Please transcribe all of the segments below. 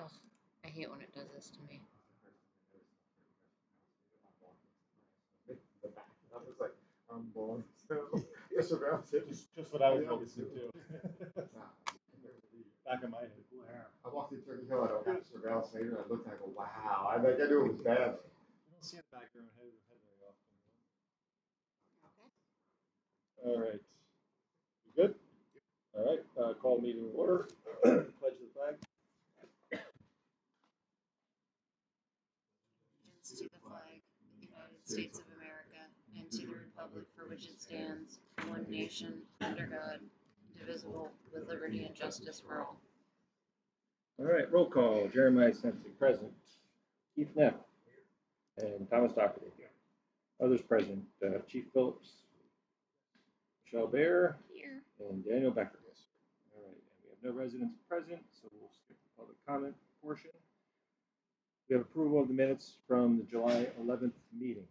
Oh, I hate when it does this to me. I was like, I'm born. So just around Just what I was noticing too. Back of my head. I walked in Turkey Hill, I don't have surveillance later, and I looked and I go, wow. I knew it was bad. You don't see it back of your own head very often. Okay. All right. You good? All right. Call meeting to order. Pledge the flag. Allegiance to the flag of the United States of America and to the republic for which it stands, one nation, under God, indivisible, with liberty and justice for all. All right. Roll call. Jeremiah Sensi, present. Keith Neff and Thomas Doherty. Others present. Chief Phillips, Michelle Bear, Here. and Daniel Becker. All right. And we have no residents present, so we'll skip the public comment portion. We have approval of the minutes from the July 11th meeting.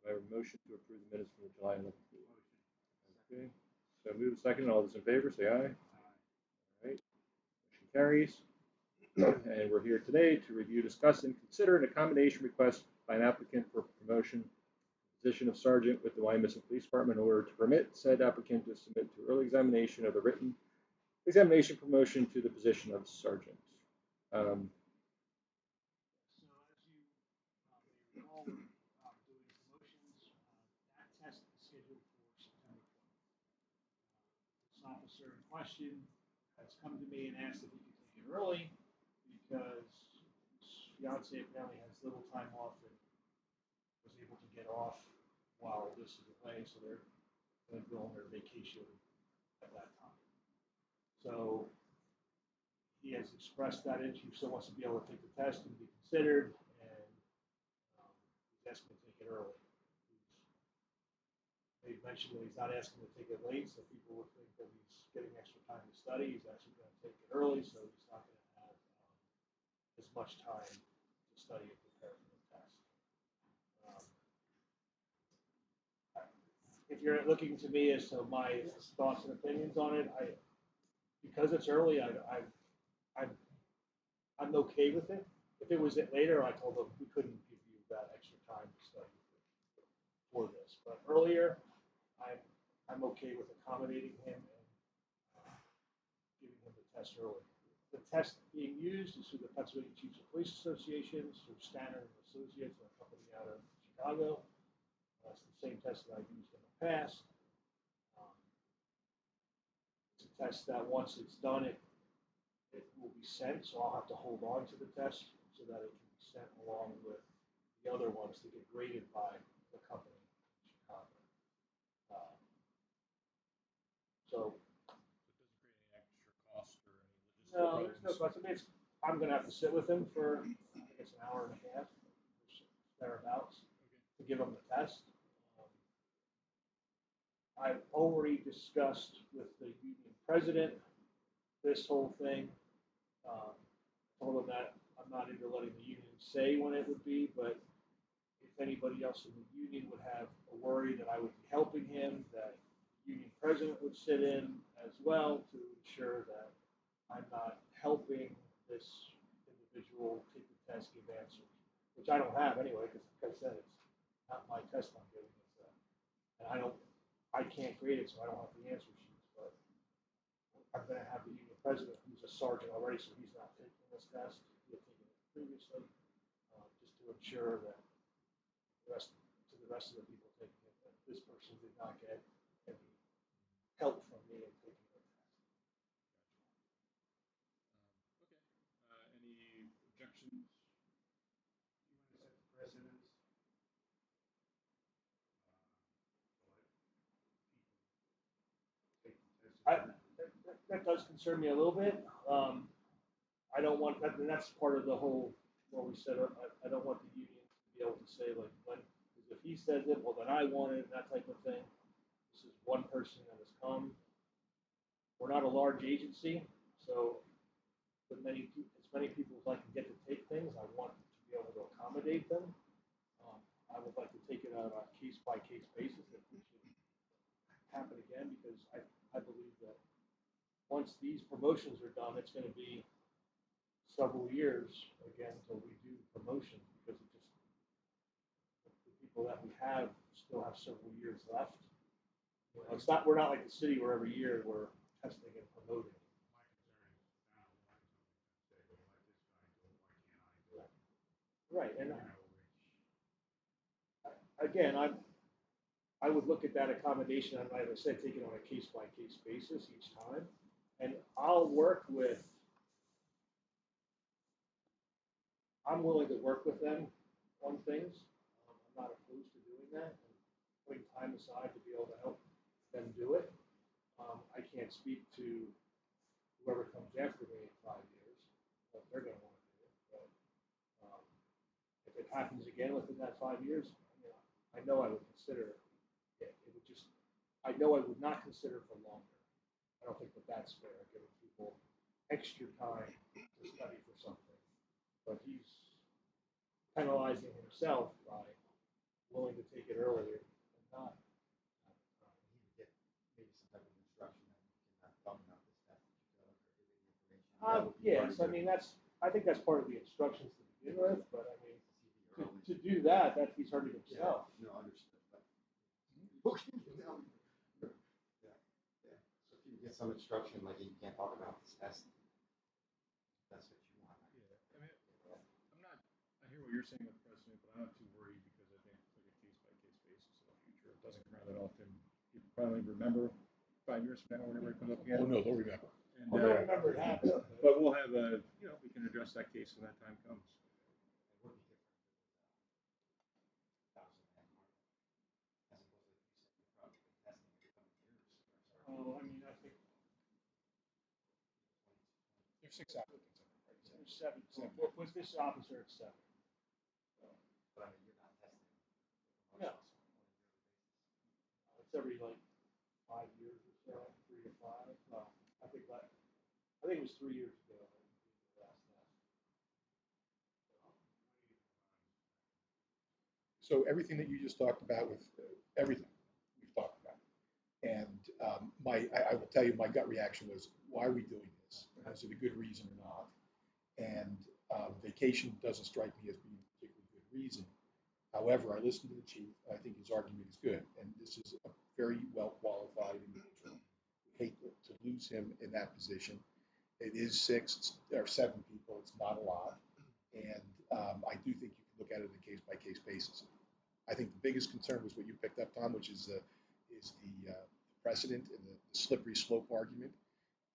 I have a motion to approve the minutes from the July 11th meeting. Okay. So move second. All those in favor, say aye. All right. Motion carries. And we're here today to review, discuss, and consider an accommodation request by an applicant for promotion position of sergeant with the Wyomissing Police Department in order to permit said applicant to submit to early examination of the written examination promotion to the position of sergeant. So as you may recall, we're doing promotions. That test is scheduled for September 20th. This officer in question has come to me and asked if he could take it early because his fiance apparently has little time off and was able to get off while this is away, so they're going to go on their vacation at that time. So he has expressed that he still wants to be able to take the test and be considered, and he's asking to take it early. They've mentioned that he's not asking to take it late, so people would think that he's getting extra time to study. He's actually going to take it early, so he's not going to have as much time to study and prepare for the test. If you're looking to me as to my thoughts and opinions on it, because it's early, I'm okay with it. If it was later, I told them we couldn't give you that extra time to study for this. But earlier, I'm okay with accommodating him and giving him the test early. The test being used is through the Pennsylvania Chiefs of Police Association, through Stanner and Associates, a company out of Chicago. That's the same test that I've used in the past. It's a test that once it's done, it will be sent, so I'll have to hold on to the test so that it can be sent along with the other ones to get graded by the company in Chicago. So no, there's no cost. I mean, I'm going to have to sit with him for, I think it's an hour and a half, thereabouts, to give him the test. I've already discussed with the union president this whole thing. Told him that I'm not into letting the union say when it would be, but if anybody else in the union would have a worry that I would be helping him, that the union president would sit in as well to ensure that I'm not helping this individual take the test, give answers, which I don't have anyway, because like I said, it's not my test I'm giving. And I can't grade it, so I don't have the answer sheets. But I'm going to have the union president, who's a sergeant already, so he's not taking this test. He had taken it previously, just to ensure that the rest of the people taking it, that this person did not get any help from me in taking the test. Any objections? You want to set the precedence? That does concern me a little bit. I don't want that, and that's part of the whole what we said. I don't want the union to be able to say like when, because if he says it, well then I want it, and that type of thing. This is one person that has come. We're not a large agency, so with as many people as I can get to take things, I want to be able to accommodate them. I would like to take it on a case by case basis if we should happen again, because I believe that once these promotions are done, it's going to be several years, again, until we do promotions, because it just, the people that we have still have several years left. You know, it's not, we're not like the city where every year we're testing and promoting. Right, and again, I would look at that accommodation, and like I said, take it on a case-by-case basis each time. And I'm willing to work with them on things. I'm not opposed to doing that, and putting time aside to be able to help them do it. I can't speak to whoever comes after me in 5 years, what they're gonna wanna do. But, um, if it happens again within that 5 years, you know, I know I would consider it. It would just, I know I would not consider for longer. I don't think that that's fair, giving people extra time to study for something. But he's penalizing himself by willing to take it earlier and not. He would get maybe some type of instruction that you cannot come out this test that you failed or give any information. That would be Yes, I part of mean, the- I think that's part of the instructions to begin with, but I mean, to see to the early- do that, he's hurting himself. Yeah, no, understood, but. You know, yeah, yeah. So if you get some instruction, like you can't talk about this test, that's what you want. Yeah, I mean, I'm not, I hear what you're saying with precedent, but I'm not too worried because I think it's like a case-by-case basis in the future. It doesn't come out that often. You probably remember 5 years from now, whenever it comes up again. Oh, no, they'll remember. And, I don't remember it happening. but we'll have a, you know, we can address that case when that time comes. It would be different if it was 1,000 man mark, as opposed to, like you said, you're probably been testing every couple of years. Oh, I mean, I think There's 6 applicants. Right? there's seven. With this officer, it's seven. But I mean, you're not testing. No. promotions on a yearly basis. It's every like 5 years or so, 3 to 5. I think it was 3 years ago. That we did the last test. So everything that you just talked about with everything we've talked about. And I will tell you, my gut reaction was, why are we doing this? Is it a good reason or not? And vacation doesn't strike me as being a particularly good reason. However, I listened to the chief. I think his argument is good. And this is a very well qualified individual. We hate to lose him in that position. It is 6 or 7 people. It's not a lot. And I do think you can look at it on a case-by-case basis. I think the biggest concern was what you picked up, Tom, which is the precedent and the slippery slope argument.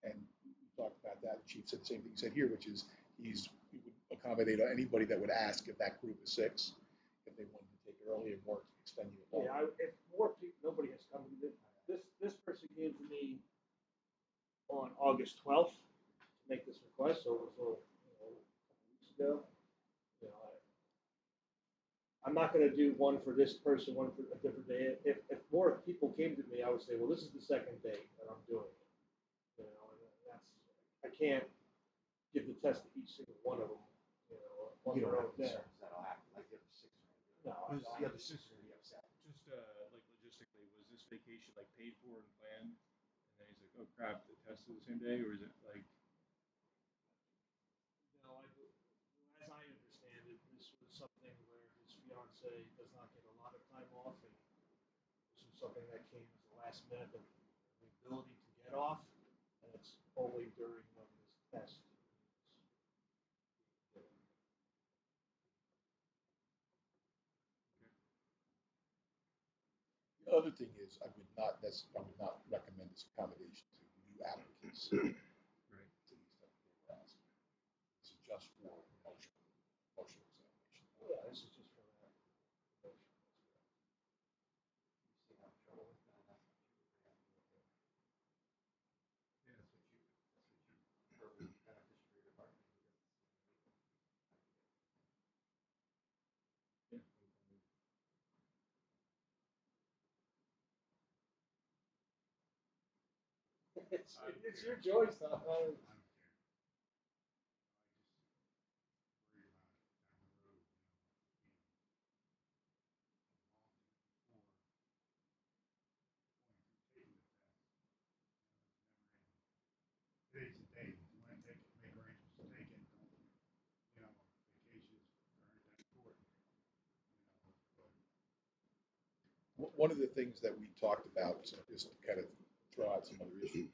And we talked about that. The chief said the same thing he said here, which is he would accommodate anybody that would ask if that group is 6, if they wanted to take it early and more extending it longer. Yeah, if more people, nobody has come to this person came to me on August 12th to make this request, so it was a couple weeks ago. You know, I'm not going to do one for this person, one for a different day. If more people came to me, I would say, well, this is the second day that I'm doing it. You know, and I can't give the test to each single one of them. You know, on You don't their have own day. concerns that'll happen, like the other 6 are gonna do it. No, I Because don't. the other 6 are gonna be upset. Just like logistically, was this vacation like paid for and planned? And then he's like, oh crap, the test is the same day, or is it like? No, as I understand it, this was something where his fiance does not get a lot of time off, and this was something that came as a last minute of the ability to get off, and it's only during when this test. The other thing is, I would not recommend this accommodation to new applicants Right. to these type of programs. This is just for emotional examination. Yeah, this is just for that. You see how trouble with that, that's what you would have to look at. Yeah. That's what you probably beneficial for your department. Yeah. It's your choice, Tom. I don't care. I just worry about down the road, being involved before going through taking the test. It's never ending. Today's the day. If you want to take it, make arrangements to take it. Don't one of the things that we talked about, so just to kind of throw out some other issues,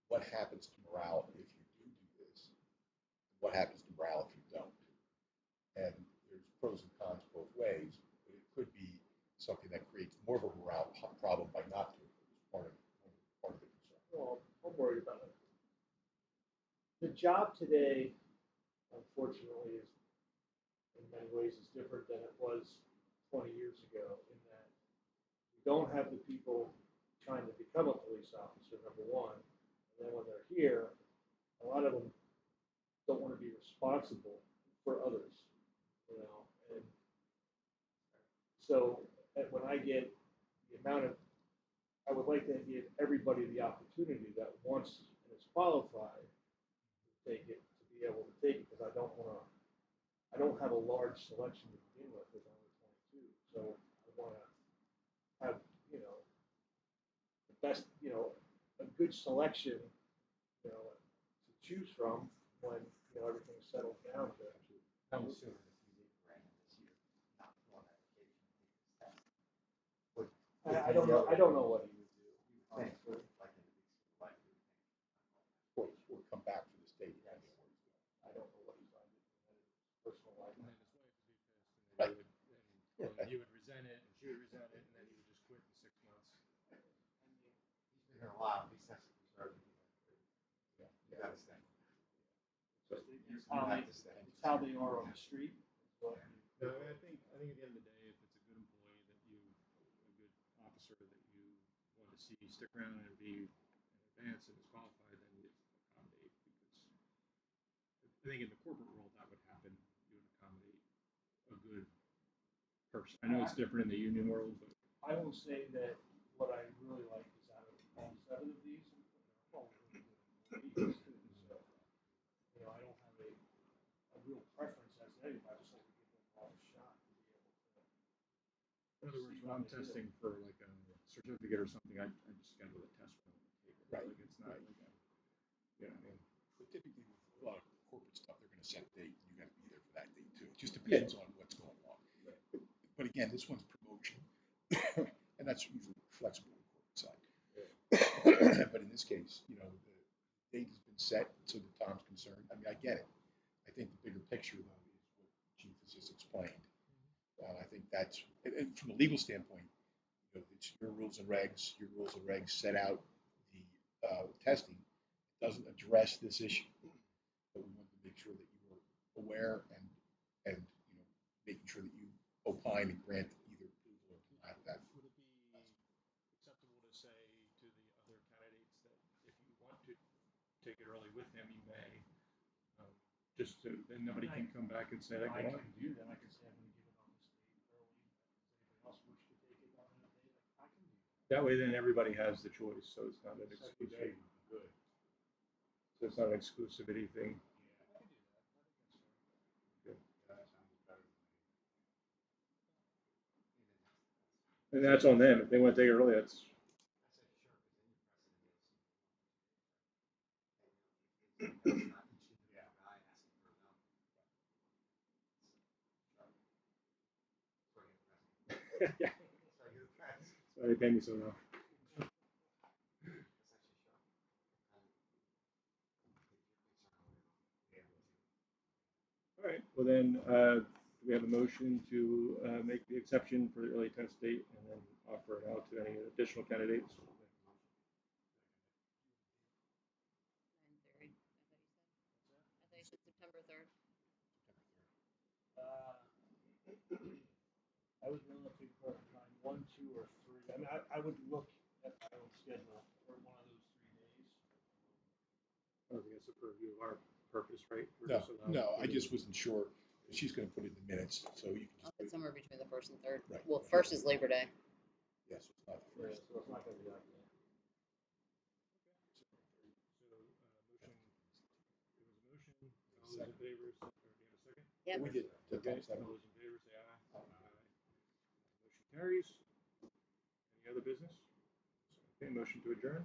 what happens to morale if you do this? What happens to morale if you don't? And there's pros and cons both ways, but it could be something that creates more of a morale problem by not doing it. It's part of the concern. Well, I'm worried about it. The job today, unfortunately, is in many ways is different than it was 20 years ago in that you don't have the people trying to become a police officer, number one. And then when they're here, a lot of them don't want to be responsible for others, you know. And so when I get the amount of, I would like to give everybody the opportunity that wants and is qualified to take it, to be able to take it, because I don't have a large selection to begin with. There's only 22, so I want to have, you know, the best, you know, a good selection, you know, to choose from when, you know, everything's settled down to. I'm assuming if you did grant this year, not one application, take this test. I don't know. I don't know what he would do. Think, Honestly. like in the weeks, like you would think. Or come back to the state. I don't know what he's on his personal life. And then his wife would be pissed, and Right. you would resent it, and she would resent it, and then he would just quit in 6 months. He's been here a while, he's sensitive, sorry. Yeah. You gotta stay. So, You It's how have to stay. It's how they are on the street. no, I think at the end of the day, if it's a good employee that you, a good officer that you want to see stick around and be in advance and is qualified, then you accommodate. Because I think in the corporate world that would happen. You would accommodate a good person. I know it's different in the union world, but I will say that what I really like is out of all 7 of these, all really good employees too. So, you know, I don't have a real preference as to anybody. I just like to give them all a shot to be able to. in other words, when I'm testing for like a certificate or something, I just schedule a test run. Right. Like it's not like a, you know what I mean? But typically with a lot of corporate stuff, they're gonna set a date, and you gotta be there for that date too. It just depends on what's going on. But again, this one's promotion, and that's usually flexible on the corporate side. But in this case, you know, the date has been set, so that Tom's concerned. I mean, I get it. I think the bigger picture though is what the chief has just explained. I think that's, and from a legal standpoint, you know, it's your rules and regs. Your rules and regs set out the testing. It doesn't address this issue, but we want to make sure that you were aware and you know, making sure that you opine and grant either approval or deny that. Would it be acceptable to say to the other candidates that if you want to take it early with him, you may, just so then nobody can come back and say, like, I well, can do that. I can say I'm going to give it on this date early. Does anybody else wish to take it on that date? I can do that. that way then everybody has the choice, so it's not an Second day exclusive, would be good. so it's not an exclusivity thing. Yeah, I can do that. I think that's fair. Good. That sounds better than me. And that's on them. If they want to take it early, that's, yeah, so they pay me so now. All right, well then, we have a motion to make the exception for the early test date and then offer it out to any additional candidates. 9:30. I thought you said September 3rd. I would really pick for 1, 2, or 3. I mean, I would look at my own schedule for one of those 3 days. I think that's for review of our purpose, right? We're No, just allowed no, to I do just wasn't sure. She's gonna put it in the minutes, so you can I'll just put do it. somewhere between the 1st and 3rd. Right. Well, 1st is Labor Day. Yes, it's not the Yeah, first. so it's not going to be like that. So, motion, there was a motion, all those in favor, or do you have a second? Yep. We did. Okay, all those in favor say aye. Motion carries. Any other business? Okay, motion to adjourn.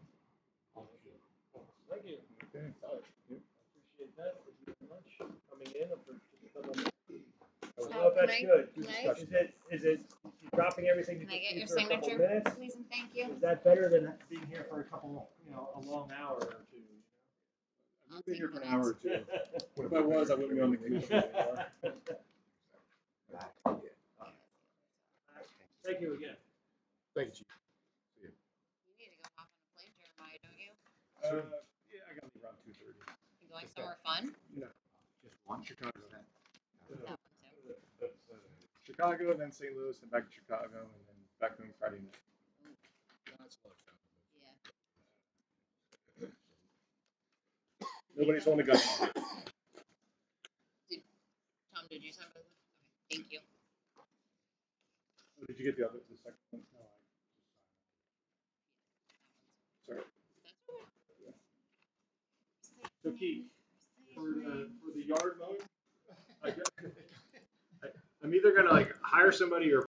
Thank you. Okay. I appreciate that. Thank you very much for coming in and for just coming in. I So don't know if that's can I- good. can I- Is it, you dropping everything to Can I get get you your for a couple signature, minutes. please and thank you? Is that better than being here for a couple, a long hour or two? I've been here for an hour or two. If I was, I wouldn't be on the commission anymore. Thank you again. Thank you, Chief. You need to go hop on a plane, Jeremiah, don't you? Yeah, I got to leave around 2:30. You going somewhere fun? Just one Chicago then. That one too. Chicago, then St. Louis, and back to Chicago, and then back home Friday night. That's a lot of time. Yeah. Nobody's holding a gun. Tom, did you sign both? Okay, thank you. Oh, did you get the second one? No, sorry. So Keith, for the yard mowing, I'm either gonna hire somebody or